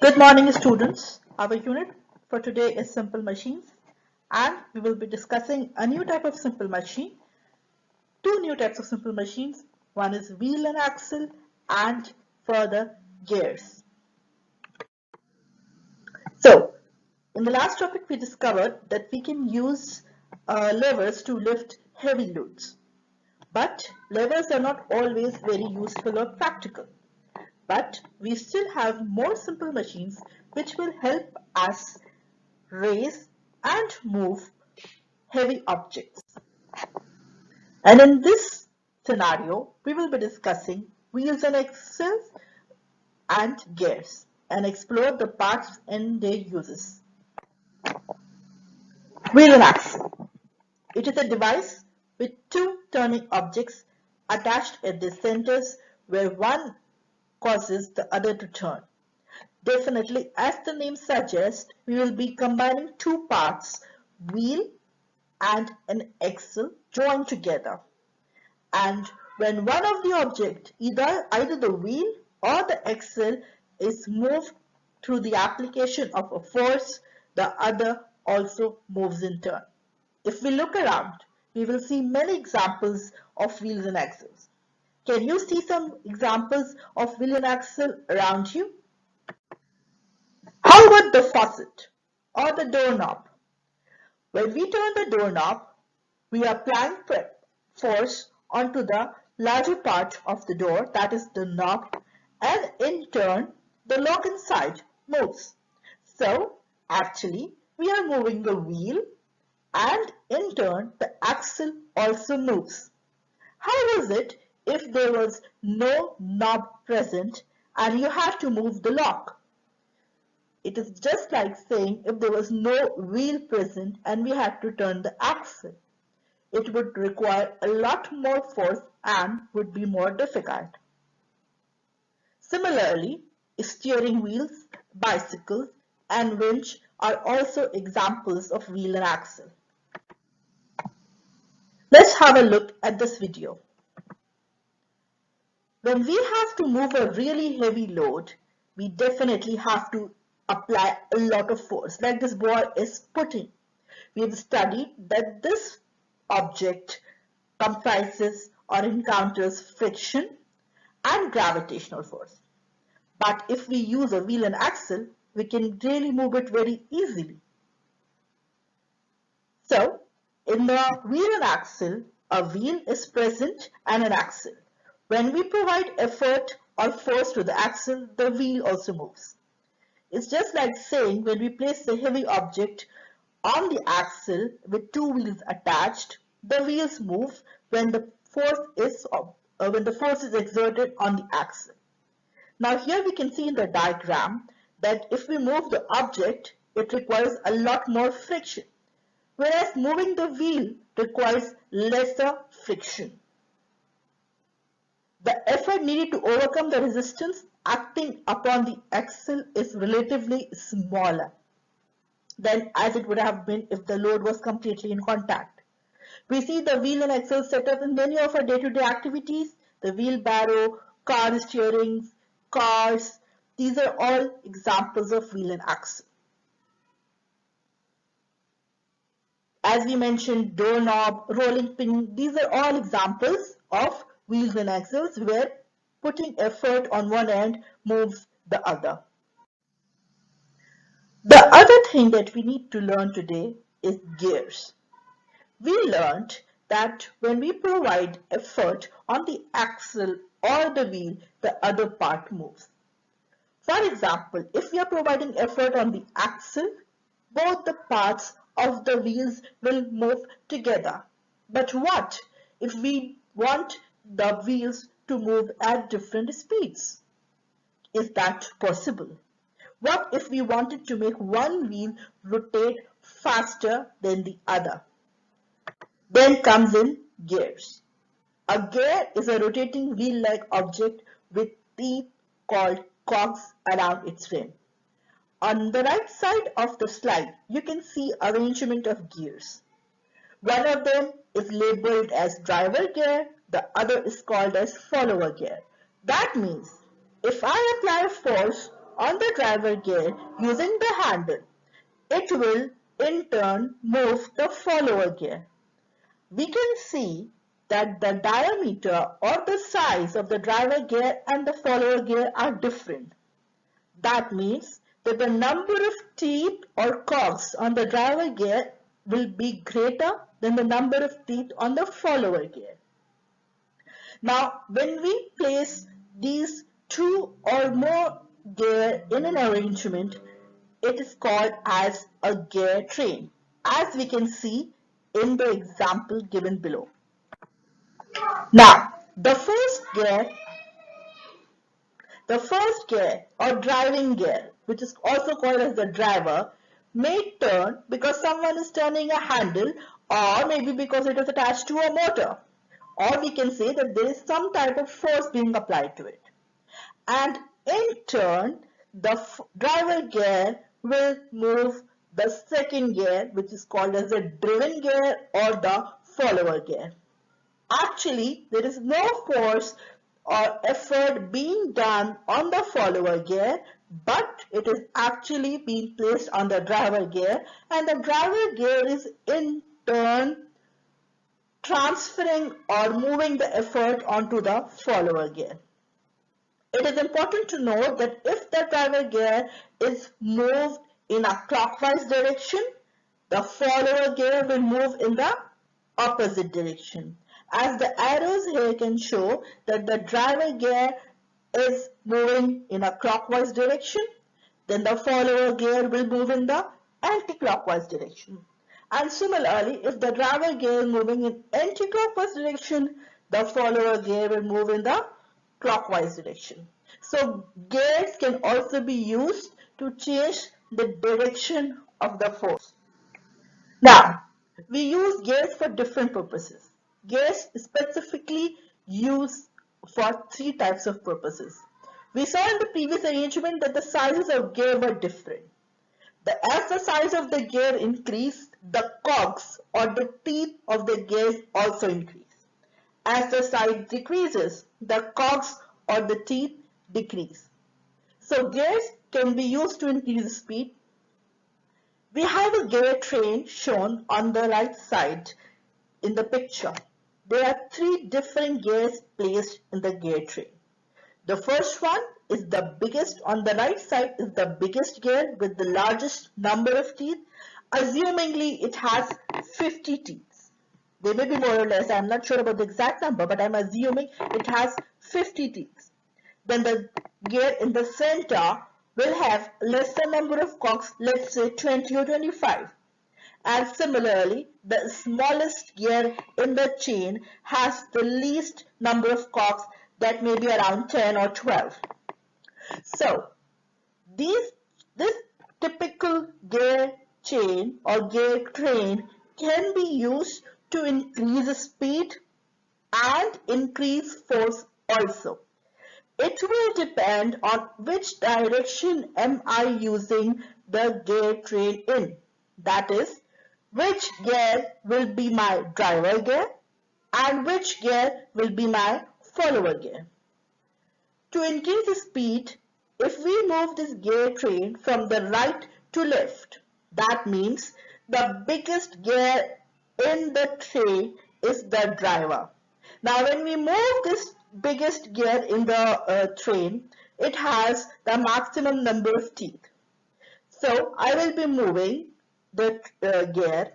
Good morning, students. Our unit for today is simple machines, and we will be discussing a new type of simple machine, two new types of simple machines. One is wheel and axle, and further gears. So, in the last topic, we discovered that we can use levers to lift heavy loads. But levers are not always very useful or practical. But we still have more simple machines which will help us raise and move heavy objects. And in this scenario, we will be discussing wheels and axles and gears and explore the parts and their uses. Wheel and axle. It is a device with two turning objects attached at the centers where one causes the other to turn. Definitely, as the name suggests, we will be combining two parts, wheel and an axle joined together. And when one of the object, either the wheel or the axle, is moved through the application of a force, the other also moves in turn. If we look around, we will see many examples of wheels and axles. Can you see some examples of wheel and axle around you? How about the faucet or the doorknob? When we turn the doorknob, we are applying force onto the larger part of the door, that is the knob, and in turn, the lock inside moves. So, actually, we are moving the wheel and in turn, the axle also moves. How was it if there was no knob present and you had to move the lock? It is just like saying if there was no wheel present and we had to turn the axle. It would require a lot more force and would be more difficult. Similarly, steering wheels, bicycles, and winch are also examples of wheel and axle. Let's have a look at this video. When we have to move a really heavy load, we definitely have to apply a lot of force, like this boy is putting. We have studied that this object comprises or encounters friction and gravitational force. But if we use a wheel and axle, we can really move it very easily. So, in the wheel and axle, a wheel is present and an axle. When we provide effort or force to the axle, the wheel also moves. It's just like saying when we place a heavy object on the axle with two wheels attached, the wheels move when the force is exerted on the axle. Now here we can see in the diagram that if we move the object, it requires a lot more friction, whereas moving the wheel requires lesser friction. The effort needed to overcome the resistance acting upon the axle is relatively smaller than as it would have been if the load was completely in contact. We see the wheel and axle set up in many of our day-to-day activities, the wheelbarrow, car steerings, cars. These are all examples of wheel and axle. As we mentioned, doorknob, rolling pin, these are all examples of wheels and axles where putting effort on one end moves the other. The other thing that we need to learn today is gears. We learned that when we provide effort on the axle or the wheel, the other part moves. For example, if we are providing effort on the axle, both the parts of the wheels will move together. But what if we want the wheels to move at different speeds? Is that possible? What if we wanted to make one wheel rotate faster than the other? Then comes in gears. A gear is a rotating wheel-like object with teeth called cogs around its rim. On the right side of the slide, you can see arrangement of gears. One of them is labeled as driver gear, the other is called as follower gear. That means if I apply a force on the driver gear using the handle, it will in turn move the follower gear. We can see that the diameter or the size of the driver gear and the follower gear are different. That means that the number of teeth or cogs on the driver gear will be greater than the number of teeth on the follower gear. Now, when we place these two or more gear in an arrangement, it is called as a gear train, as we can see in the example given below. Now, the first gear or driving gear, which is also called as the driver, may turn because someone is turning a handle, or maybe because it is attached to a motor. Or we can say that there is some type of force being applied to it. And in turn, the driver gear will move the second gear, which is called as the driven gear or the follower gear. Actually, there is no force or effort being done on the follower gear, but it is actually being placed on the driver gear, and the driver gear is in turn transferring or moving the effort onto the follower gear. It is important to note that if the driver gear is moved in a clockwise direction, the follower gear will move in the opposite direction. As the arrows here can show that the driver gear is moving in a clockwise direction, then the follower gear will move in the anti-clockwise direction. And similarly, if the driver gear is moving in anti-clockwise direction, the follower gear will move in the clockwise direction. So gears can also be used to change the direction of the force. Now, we use gears for different purposes. Gears specifically used for three types of purposes. We saw in the previous arrangement that the sizes of gear were different. As the size of the gear increased, the cogs or the teeth of the gears also increase. As the size decreases, the cogs or the teeth decrease. So gears can be used to increase speed. We have a gear train shown on the right side in the picture. There are three different gears placed in the gear train. The first one is the biggest, on the right side is the biggest gear with the largest number of teeth. Assumingly it has 50 teeth. They may be more or less, I'm not sure about the exact number, but I'm assuming it has 50 teeth. Then the gear in the center will have lesser number of cogs, let's say 20 or 25. And similarly, the smallest gear in the chain has the least number of cogs, that may be around 10 or 12. So, this typical gear chain or gear train can be used to increase speed and increase force also. It will depend on which direction am I using the gear train in. That is, which gear will be my driver gear and which gear will be my follower gear. To increase the speed, if we move this gear train from the right to left, that means the biggest gear in the train is the driver. Now when we move this biggest gear in the train, it has the maximum number of teeth. So I will be moving the gear.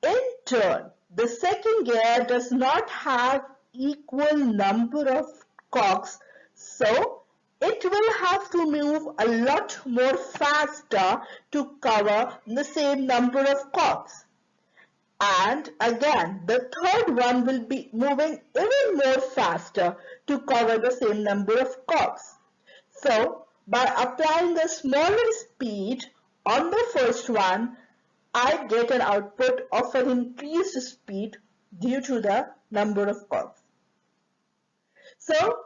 In turn, the second gear does not have equal number of cogs, so it will have to move a lot more faster to cover the same number of cogs. And again, the third one will be moving even more faster to cover the same number of cogs. So, by applying a smaller speed on the first one, I get an output of an increased speed due to the number of cogs. So,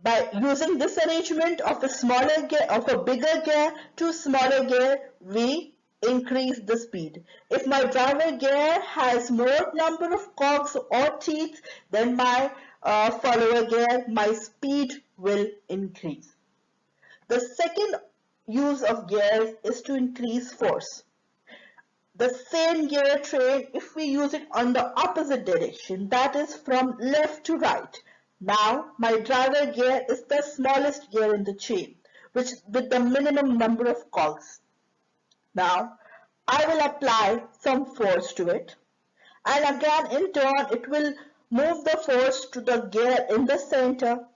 by using this arrangement of a bigger gear to smaller gear, we increase the speed. If my driver gear has more number of cogs or teeth than my follower gear, my speed will increase. The second use of gears is to increase force. The same gear train, if we use it on the opposite direction, that is from left to right. Now my driver gear is the smallest gear in the chain, which with the minimum number of cogs. Now I will apply some force to it, and again in turn it will move the force to the gear in the center,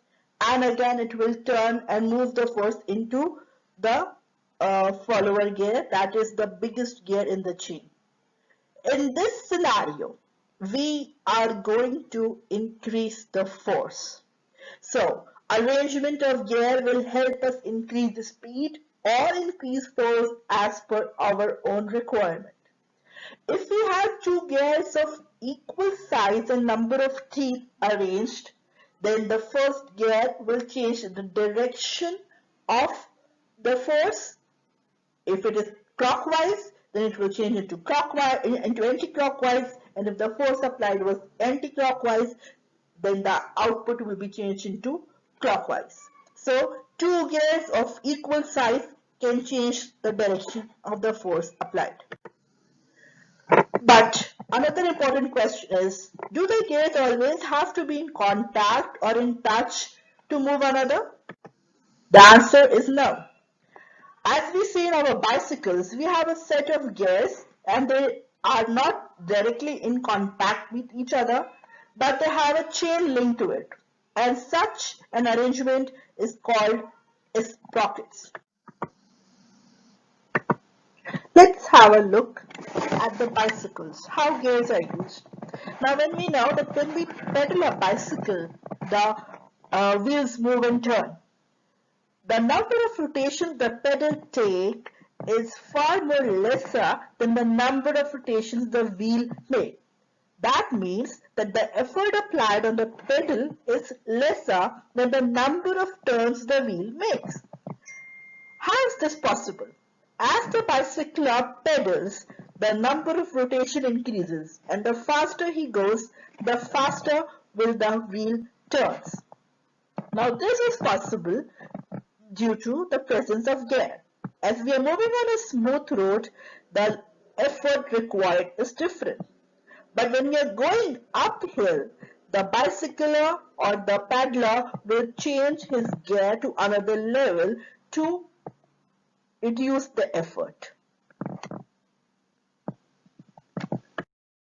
and again it will turn and move the force into the follower gear, that is the biggest gear in the chain. In this scenario, we are going to increase the force. So arrangement of gear will help us increase the speed or increase force as per our own requirement. If we have two gears of equal size and number of teeth arranged, then the first gear will change the direction of the force. If it is clockwise, then it will change into anti-clockwise, and if the force applied was anti-clockwise, then the output will be changed into clockwise. So two gears of equal size can change the direction of the force applied. But another important question is, do the gears always have to be in contact or in touch to move another? The answer is no. As we see in our bicycles, we have a set of gears and they are not directly in contact with each other, but they have a chain link to it. And such an arrangement is called sprockets. Let's have a look at the bicycles, how gears are used. Now when we know that when we pedal a bicycle, the wheels move and turn. The number of rotations the pedal take is far more lesser than the number of rotations the wheel make. That means that the effort applied on the pedal is lesser than the number of turns the wheel makes. How is this possible? As the bicycler pedals, the number of rotation increases, and the faster he goes, the faster will the wheel turns. Now this is possible due to the presence of gear. As we are moving on a smooth road, the effort required is different. But when we are going uphill, the bicycler or the paddler will change his gear to another level to reduce the effort.